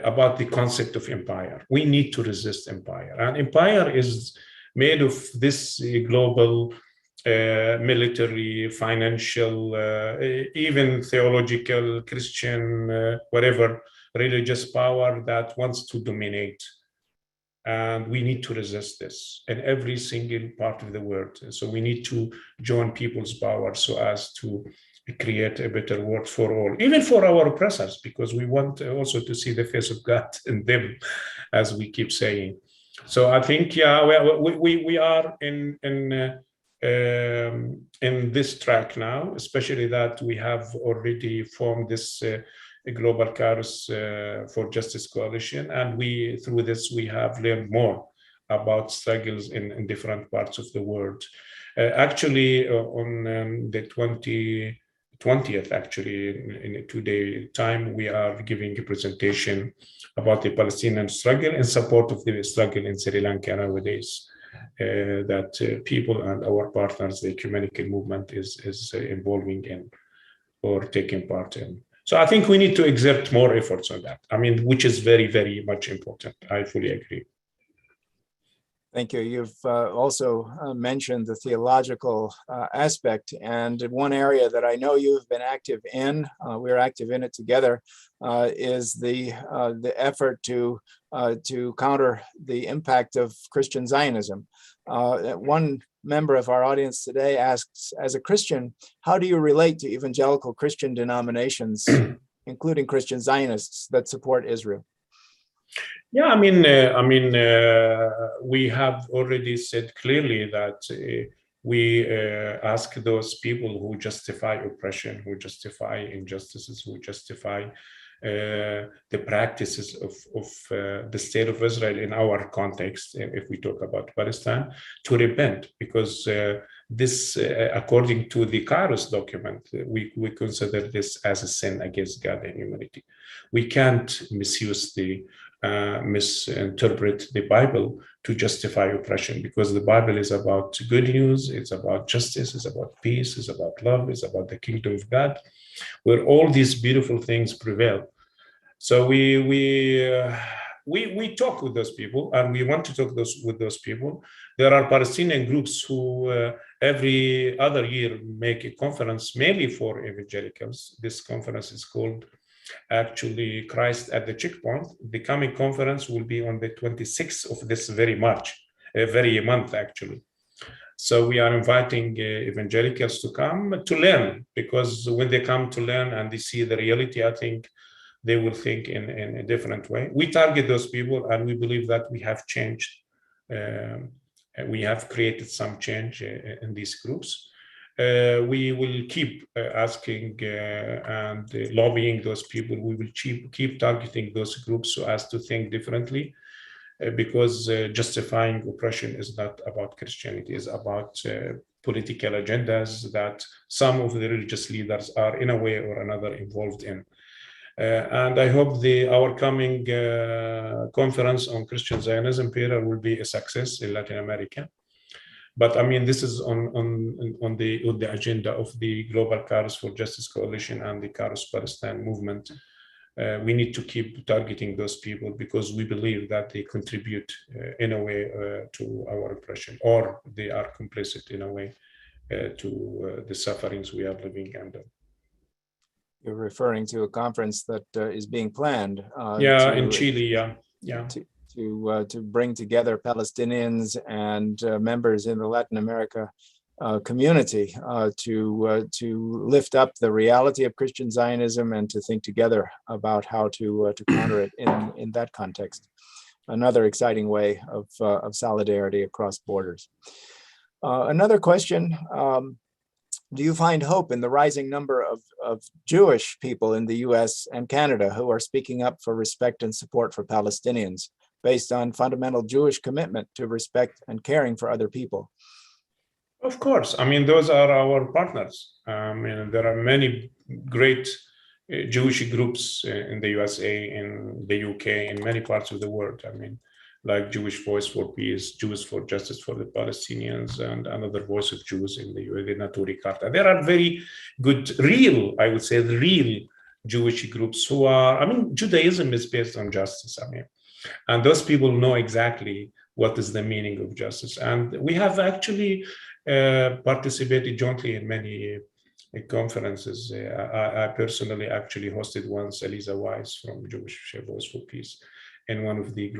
about the concept of empire. We need to resist empire. And empire is made of this global military, financial, even theological, Christian, whatever, religious power that wants to dominate. And we need to resist this in every single part of the world. So we need to join people's power so as to create a better world for all, even for our oppressors, because we want also to see the face of God in them, as we keep saying. So I think, yeah, we are in this track now, especially that we have already formed this Global Chaos for Justice Coalition, and through this we have learned more about struggles in different parts of the world. Actually, on the 20th, actually, in a 2-day time, we are giving a presentation about the Palestinian struggle in support of the struggle in Sri Lanka nowadays, that people and our partners, the ecumenical movement, is involving in or taking part in. So I think we need to exert more efforts on that. I mean, which is very, very much important. I fully agree. Thank you. You've also mentioned the theological aspect, and one area that I know you've been active in, we're active in it together, is the effort to counter the impact of Christian Zionism. One member of our audience today asks, as a Christian, how do you relate to evangelical Christian denominations, including Christian Zionists that support Israel? Yeah, I mean, we have already said clearly that we ask those people who justify oppression, who justify injustices, who justify the practices of the state of Israel in our context, if we talk about Palestine, to repent, because this, according to the Kairos document, we consider this as a sin against God and humanity. We can't misuse the misinterpret the Bible to justify oppression, because the Bible is about good news, it's about justice, it's about peace, it's about love, it's about the kingdom of God, where all these beautiful things prevail. So we talk with those people, and we want to talk with those people. There are Palestinian groups who every other year make a conference, mainly for evangelicals. This conference is called actually Christ at the Checkpoint. The coming conference will be on the 26th of this very month actually. So we are inviting evangelicals to come to learn, because when they come to learn and they see the reality, I think they will think in a different way. We target those people, and we believe that we have changed. We have created some change in these groups. We will keep asking and lobbying those people. We will keep targeting those groups so as to think differently, because justifying oppression is not about Christianity, it's about political agendas that some of the religious leaders are in a way or another involved in. And I hope our coming conference on Christian Zionism, Peter, will be a success in Latin America. But I mean, this is on the agenda of the Global Cars for Justice Coalition and the Cars Palestine movement. We need to keep targeting those people, because we believe that they contribute in a way to our oppression, or they are complicit in a way to the sufferings we are living under. You're referring to a conference that is being planned. In Chile, to bring together Palestinians and members in the Latin America community to lift up the reality of Christian Zionism and to think together about how to counter it in that context. Another exciting way of solidarity across borders. Another question. Do you find hope in the rising number of Jewish people in the US and Canada who are speaking up for respect and support for Palestinians based on fundamental Jewish commitment to respect and caring for other people? Of course. I mean, those are our partners. There are many great Jewish groups in the USA, in the UK, in many parts of the world. I mean, like Jewish Voice for Peace, Jews for Justice for the Palestinians, and another Voice of Jews in the USA, Naturi Karta. There are very good, real Jewish groups who are, Judaism is based on justice. And those people know exactly what is the meaning of justice. And we have actually participated jointly in many conferences. I personally actually hosted once Eliza Weiss from Jewish Voice for Peace in one of the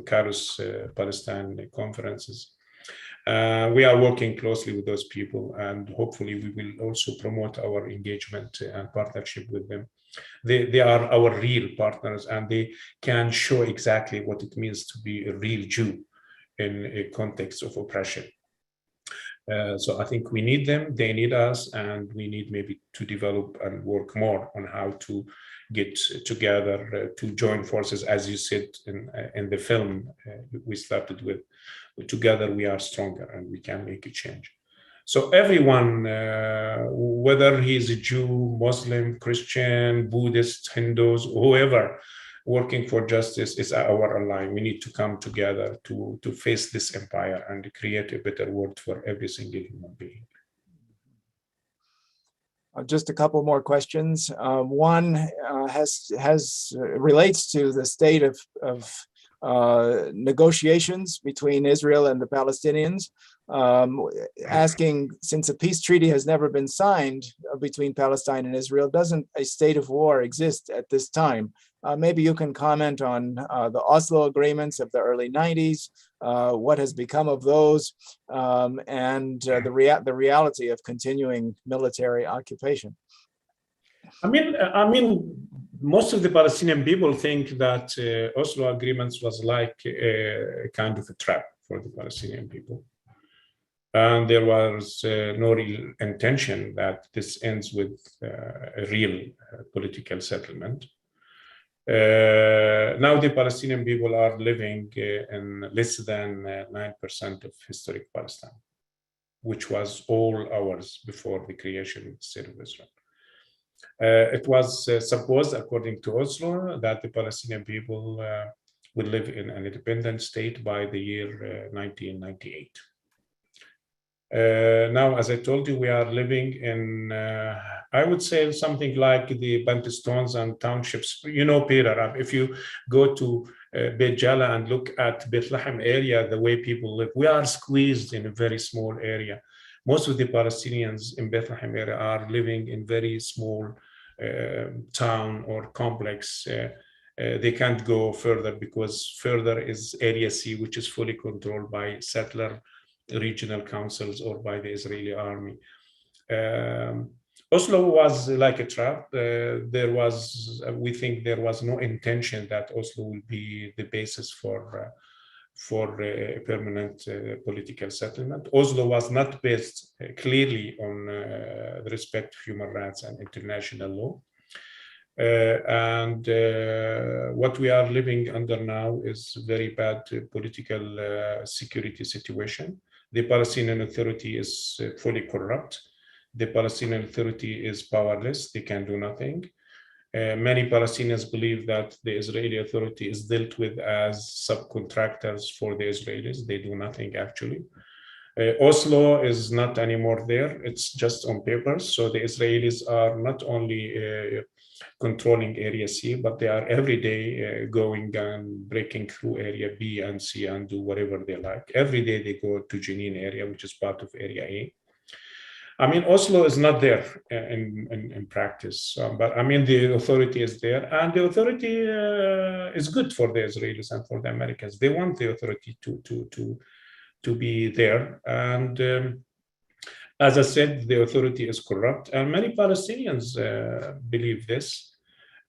Caros Palestine conferences. We are working closely with those people, and hopefully we will also promote our engagement and partnership with them. They are our real partners, and they can show exactly what it means to be a real Jew in a context of oppression. So I think we need them, they need us, and we need maybe to develop and work more on how to get together to join forces, as you said in the film we started with. Together we are stronger and we can make a change. So everyone, whether he's a Jew, Muslim, Christian, Buddhist, Hindus, whoever, working for justice is our ally. We need to come together to face this empire and create a better world for every single human being. Just a couple more questions. One relates to the state of negotiations between Israel and the Palestinians, asking, since a peace treaty has never been signed between Palestine and Israel, doesn't a state of war exist at this time? Maybe you can comment on the Oslo agreements of the early 90s, what has become of those, and the reality of continuing military occupation. I mean, most of the Palestinian people think that Oslo agreements was like a kind of a trap for the Palestinian people. And there was no real intention that this ends with a real political settlement. Now the Palestinian people are living in less than 9% of historic Palestine, which was all ours before the creation of the State of Israel. It was supposed, according to Oslo, that the Palestinian people will live in an independent state by the year 1998. Now, as I told you, we are living in, I would say, something like the Bantustones and townships. You know, Peter, if you go to Beit Jala and look at Bethlehem area, the way people live, we are squeezed in a very small area. Most of the Palestinians in Bethlehem area are living in very small town or complex. They can't go further because further is Area C, which is fully controlled by settler regional councils or by the Israeli army. Oslo was like a trap. We think there was no intention that Oslo will be the basis for a permanent political settlement. Oslo was not based clearly on the respect of human rights and international law. What we are living under now is very bad political security situation. The Palestinian Authority is fully corrupt. The Palestinian Authority is powerless. They can do nothing. Many Palestinians believe that the Israeli Authority is dealt with as subcontractors for the Israelis. They do nothing, actually. Oslo is not anymore there. It's just on paper. So the Israelis are not only controlling Area C, but they are every day going and breaking through Area B and C and do whatever they like. Every day they go to Jenin area, which is part of Area A. I mean, Oslo is not there in practice, but I mean, the authority is there, and the authority is good for the Israelis and for the Americans. They want the authority to be there. And as I said, the authority is corrupt, and many Palestinians believe this.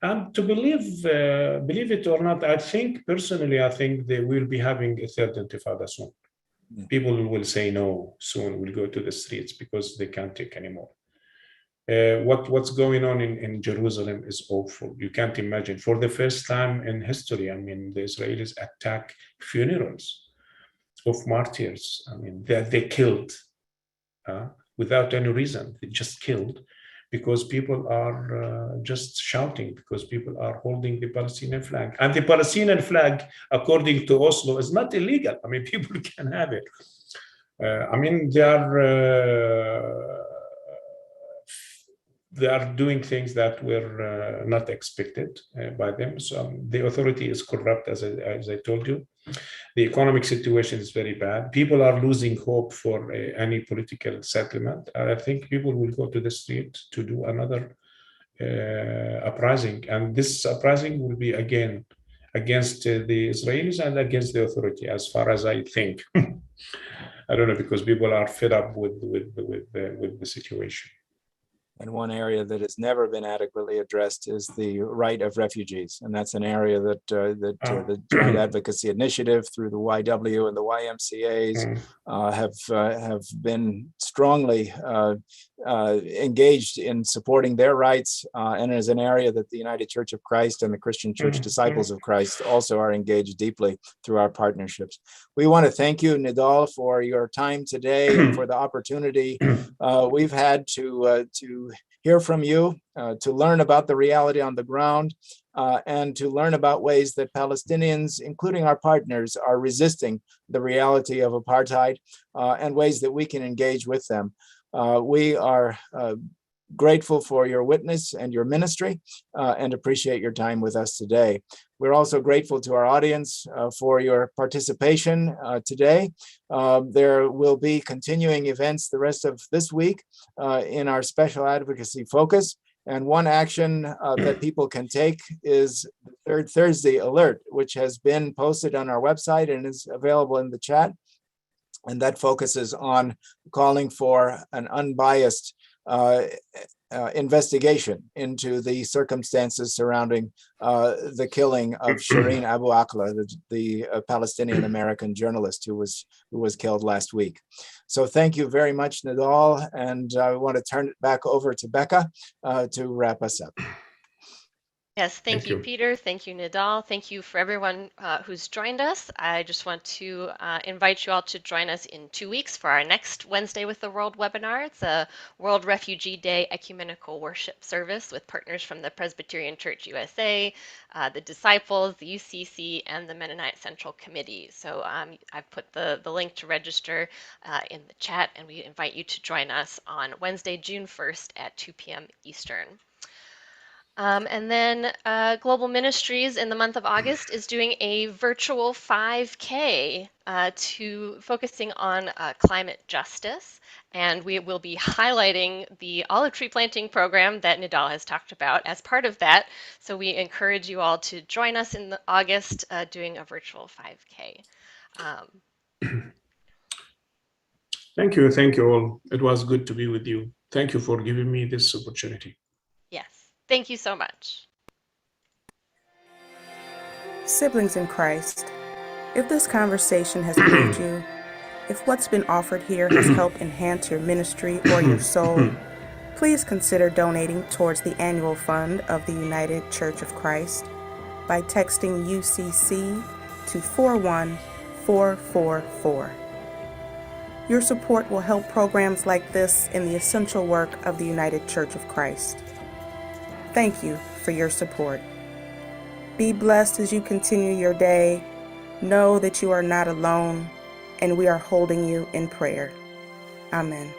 And to believe it or not, I think they will be having a third intifada soon. People will say no soon, will go to the streets because they can't take anymore. What's going on in Jerusalem is awful. You can't imagine. For the first time in history, I mean, the Israelis attack funerals of martyrs. I mean, they killed without any reason. They just killed because people are just shouting, because people are holding the Palestinian flag. And the Palestinian flag, according to Oslo, is not illegal. I mean, people can have it. I mean, they are doing things that were not expected by them. So the authority is corrupt, as I told you. The economic situation is very bad. People are losing hope for any political settlement. I think people will go to the street to do another uprising. And this uprising will be again against the Israelis and against the authority, as far as I think. I don't know, because people are fed up with the situation. And one area that has never been adequately addressed is the right of refugees. And that's an area that the Joint Advocacy Initiative through the YW and the YMCAs have been strongly engaged in supporting their rights, and is an area that the United Church of Christ and the Christian Church Disciples of Christ also are engaged deeply through our partnerships. We want to thank you, Nidal, for your time today and for the opportunity we've had to hear from you, to learn about the reality on the ground, and to learn about ways that Palestinians, including our partners, are resisting the reality of apartheid, and ways that we can engage with them. We are grateful for your witness and your ministry, and appreciate your time with us today. We're also grateful to our audience for your participation today. There will be continuing events the rest of this week in our special advocacy focus. And one action that people can take is the Third Thursday alert, which has been posted on our website and is available in the chat. And that focuses on calling for an unbiased investigation into the circumstances surrounding the killing of Shireen Abu Akleh, the Palestinian American journalist who was killed last week. So thank you very much, Nidal, and I want to turn it back over to Becca to wrap us up. Yes, thank Thank you, you. Peter. Thank you, Nidal. Thank you for everyone who's joined us. I just want to invite you all to join us in 2 weeks for our next Wednesday with the World webinar. It's a World Refugee Day ecumenical worship service with partners from the Presbyterian Church USA, the Disciples, the UCC, and the Mennonite Central Committee. So I've put the link to register in the chat, and we invite you to join us on Wednesday, June 1st at 2 p.m. Eastern. And then Global Ministries in the month of August is doing a virtual 5K to focusing on climate justice. And we will be highlighting the olive tree planting program that Nidal has talked about as part of that. So we encourage you all to join us in August doing a virtual 5K. Thank you all. It was good to be with you. Thank you for giving me this opportunity. Yes, thank you so much. Siblings in Christ, if this conversation has moved you, if what's been offered here has helped enhance your ministry or your soul, please consider donating towards the annual fund of the United Church of Christ by texting UCC to 41444. Your support will help programs like this in the essential work of the United Church of Christ. Thank you for your support. Be blessed as you continue your day. Know that you are not alone, and we are holding you in prayer. Amen.